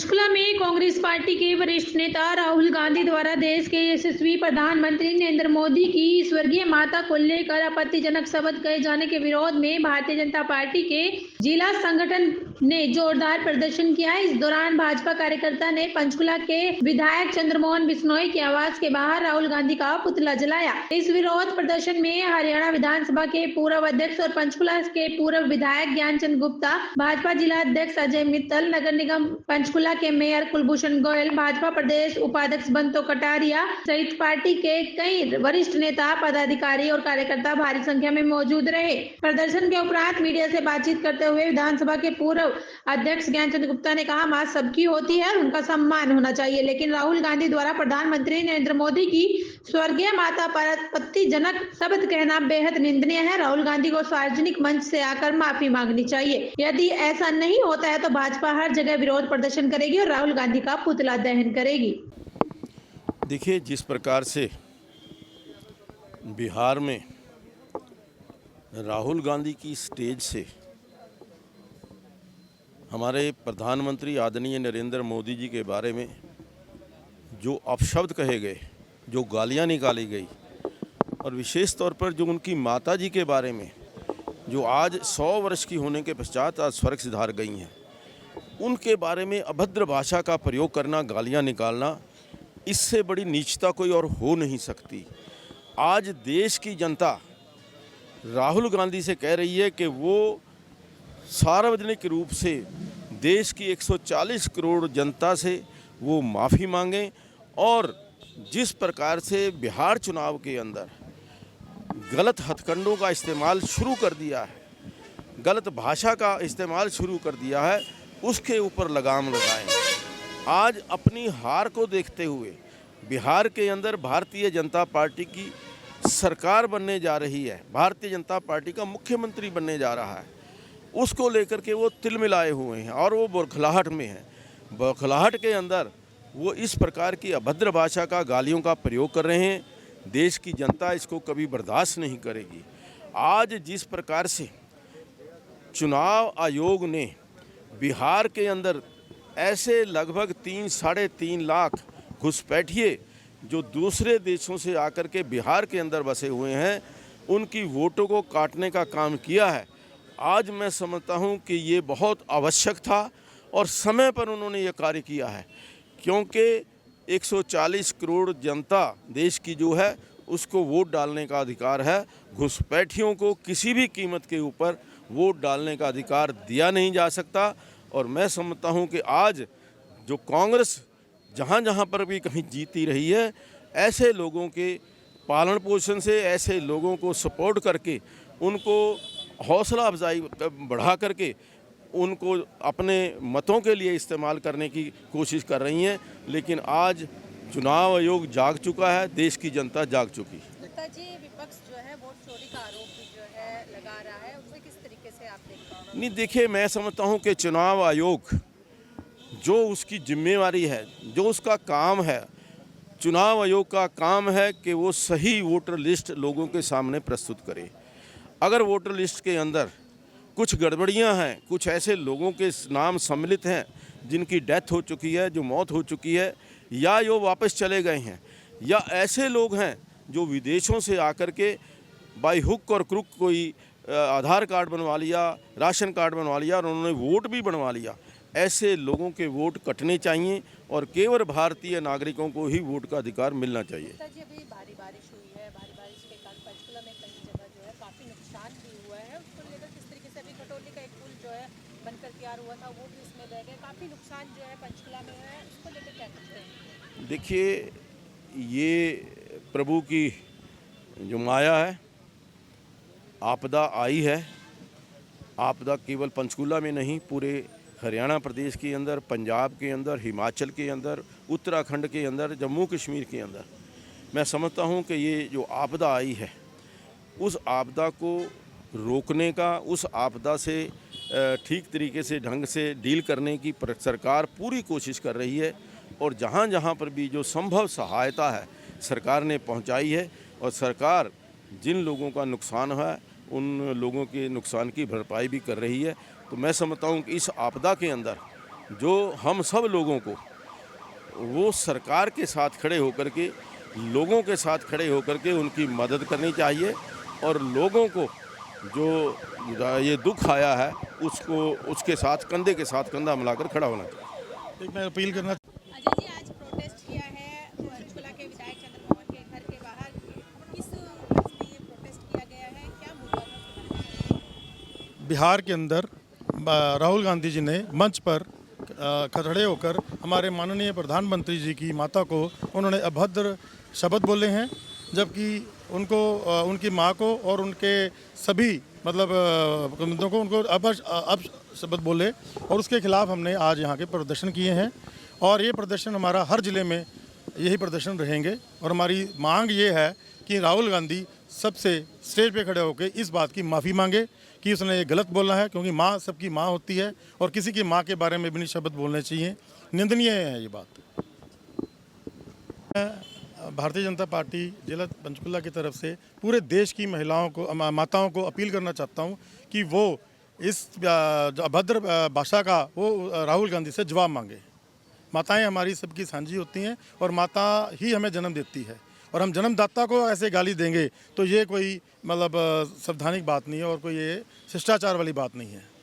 पंचकुला में कांग्रेस पार्टी के वरिष्ठ नेता राहुल गांधी द्वारा देश के यशस्वी प्रधानमंत्री नरेंद्र मोदी की स्वर्गीय माता को लेकर आपत्तिजनक शब्द कहे जाने के विरोध में भारतीय जनता पार्टी के जिला संगठन ने जोरदार प्रदर्शन किया। इस दौरान भाजपा कार्यकर्ता ने पंचकुला के विधायक चंद्रमोहन बिश्नोई के आवास के बाहर राहुल गांधी का पुतला जलाया। इस विरोध प्रदर्शन में हरियाणा विधानसभा के पूर्व अध्यक्ष और पंचकुला के पूर्व विधायक ज्ञानचंद गुप्ता, भाजपा जिला अध्यक्ष अजय मित्तल, नगर निगम पंचकुला के मेयर कुलभूषण गोयल, भाजपा प्रदेश उपाध्यक्ष बंतो कटारिया सहित पार्टी के कई वरिष्ठ नेता, पदाधिकारी और कार्यकर्ता भारी संख्या में मौजूद रहे। प्रदर्शन के उपरांत मीडिया से बातचीत करते हुए विधानसभा के पूर्व अध्यक्ष ज्ञानचंद गुप्ता ने कहा, मां सबकी होती है, उनका सम्मान होना चाहिए, लेकिन राहुल गांधी द्वारा प्रधानमंत्री नरेंद्र मोदी की स्वर्गीय माता पर आपत्तिजनक शब्द कहना बेहद निंदनीय है। राहुल गांधी को सार्वजनिक मंच से आकर माफी मांगनी चाहिए। यदि ऐसा नहीं होता है तो भाजपा हर जगह विरोध प्रदर्शन करेगी और राहुल गांधी का पुतला दहन करेगी। देखिए, जिस प्रकार से बिहार में राहुल गांधी की स्टेज से हमारे प्रधानमंत्री आदरणीय नरेंद्र मोदी जी के बारे में जो अपशब्द कहे गए, जो गालियां निकाली गई और विशेष तौर पर जो उनकी माता जी के बारे में जो आज 100 वर्ष की होने के पश्चात आज स्वर्ग सिधार गई हैं, उनके बारे में अभद्र भाषा का प्रयोग करना, गालियां निकालना, इससे बड़ी नीचता कोई और हो नहीं सकती। आज देश की जनता राहुल गांधी से कह रही है कि वो सार्वजनिक रूप से देश की 140 करोड़ जनता से वो माफ़ी मांगें और जिस प्रकार से बिहार चुनाव के अंदर गलत हथकंडों का इस्तेमाल शुरू कर दिया है, गलत भाषा का इस्तेमाल शुरू कर दिया है, उसके ऊपर लगाम लगाएं। आज अपनी हार को देखते हुए बिहार के अंदर भारतीय जनता पार्टी की सरकार बनने जा रही है, भारतीय जनता पार्टी का मुख्यमंत्री बनने जा रहा है, उसको लेकर के वो तिलमिलाए हुए हैं और वो बौखलाहट में है। बौखलाहट के अंदर वो इस प्रकार की अभद्र भाषा का, गालियों का प्रयोग कर रहे हैं। देश की जनता इसको कभी बर्दाश्त नहीं करेगी। आज जिस प्रकार से चुनाव आयोग ने बिहार के अंदर ऐसे लगभग 3-3.5 लाख घुसपैठिए जो दूसरे देशों से आकर के बिहार के अंदर बसे हुए हैं, उनकी वोटों को काटने का काम किया है, आज मैं समझता हूं कि ये बहुत आवश्यक था और समय पर उन्होंने ये कार्य किया है, क्योंकि 140 करोड़ जनता देश की जो है उसको वोट डालने का अधिकार है। घुसपैठियों को किसी भी कीमत के ऊपर वोट डालने का अधिकार दिया नहीं जा सकता। और मैं समझता हूं कि आज जो कांग्रेस जहां जहां पर भी कहीं जीती रही है, ऐसे लोगों के पालन पोषण से, ऐसे लोगों को सपोर्ट करके, उनको हौसला अफजाई बढ़ा करके उनको अपने मतों के लिए इस्तेमाल करने की कोशिश कर रही हैं। लेकिन आज चुनाव आयोग जाग चुका है, देश की जनता जाग चुकी है। जी, विपक्ष जो है वोट चोरी का आरोप जो है लगा रहा है, उसे किस तरीके से आप देखते हैं? नहीं, देखिए, मैं समझता हूं कि चुनाव आयोग जो उसकी जिम्मेवारी है, जो उसका काम है, चुनाव आयोग का काम है कि वो सही वोटर लिस्ट लोगों के सामने प्रस्तुत करे। अगर वोटर लिस्ट के अंदर कुछ गड़बड़ियां हैं, कुछ ऐसे लोगों के नाम सम्मिलित हैं जिनकी डेथ हो चुकी है, जो मौत हो चुकी है, या जो वापस चले गए हैं, या ऐसे लोग हैं जो विदेशों से आकर के बाई हुक और क्रुक कोई आधार कार्ड बनवा लिया, राशन कार्ड बनवा लिया और उन्होंने वोट भी बनवा लिया, ऐसे लोगों के वोट कटने चाहिए और केवल भारतीय नागरिकों को ही वोट का अधिकार मिलना चाहिए। जी, अभी भारी बारिश हुई है, भारी बारिश के कारण पंचकुला में कई जगह जो है काफ़ी नुकसान भी हुआ है। उसको लेकर किस तरीके से अभी खटोली का एक पुल जो है बनकर तैयार हुआ था, वो भी उसमें बह गए, काफ़ी नुकसान जो है पंचकुला में है, उसको लेकर क्या करते हैं? देखिए, ये प्रभु की जो माया है, आपदा आई है। आपदा केवल पंचकुला में नहीं, पूरे हरियाणा प्रदेश के अंदर, पंजाब के अंदर, हिमाचल के अंदर, उत्तराखंड के अंदर, जम्मू कश्मीर के अंदर, मैं समझता हूं कि ये जो आपदा आई है, उस आपदा को रोकने का, उस आपदा से ठीक तरीके से ढंग से डील करने की सरकार पूरी कोशिश कर रही है और जहां जहां पर भी जो संभव सहायता है सरकार ने पहुंचाई है। और सरकार जिन लोगों का नुकसान है उन लोगों के नुकसान की भरपाई भी कर रही है। तो मैं समझता हूं कि इस आपदा के अंदर जो हम सब लोगों को वो सरकार के साथ खड़े होकर के, लोगों के साथ खड़े होकर के उनकी मदद करनी चाहिए और लोगों को जो ये दुख आया है उसको उसके साथ कंधे के साथ कंधा मिलाकर खड़ा होना चाहिए। एक मैं अपील करना अजय जी, आज प्रोटेस्ट किया है पंचकुला के विधायक चंद्रमोहन के घर के बाहर, किस मंच में ये प्रोटेस्ट किया गया है, क्या मुद्दा था? बिहार के अंदर राहुल गांधी जी ने मंच पर खड़े होकर हमारे माननीय प्रधानमंत्री जी की माता को उन्होंने अभद्र शब्द बोले हैं, जबकि उनको उनकी मां को और उनके सभी बंदों को उनको अब शब्द बोले और उसके खिलाफ हमने आज यहाँ के प्रदर्शन किए हैं और ये प्रदर्शन हमारा हर ज़िले में यही प्रदर्शन रहेंगे और हमारी मांग ये है कि राहुल गांधी सबसे स्टेज पे खड़े होकर इस बात की माफ़ी मांगे कि उसने ये गलत बोला है, क्योंकि माँ सबकी माँ होती है और किसी की माँ के बारे में भी नहीं शब्द बोलने चाहिए। निंदनीय है ये बात। मैं भारतीय जनता पार्टी जिला पंचकुला की तरफ से पूरे देश की महिलाओं को, माताओं को अपील करना चाहता हूँ कि वो इस अभद्र भाषा का वो राहुल गांधी से जवाब मांगे। माताएं हमारी सबकी साझी होती हैं और माता ही हमें जन्म देती है और हम जन्मदाता को ऐसे गाली देंगे तो ये कोई संवैधानिक बात नहीं है और कोई ये शिष्टाचार वाली बात नहीं है।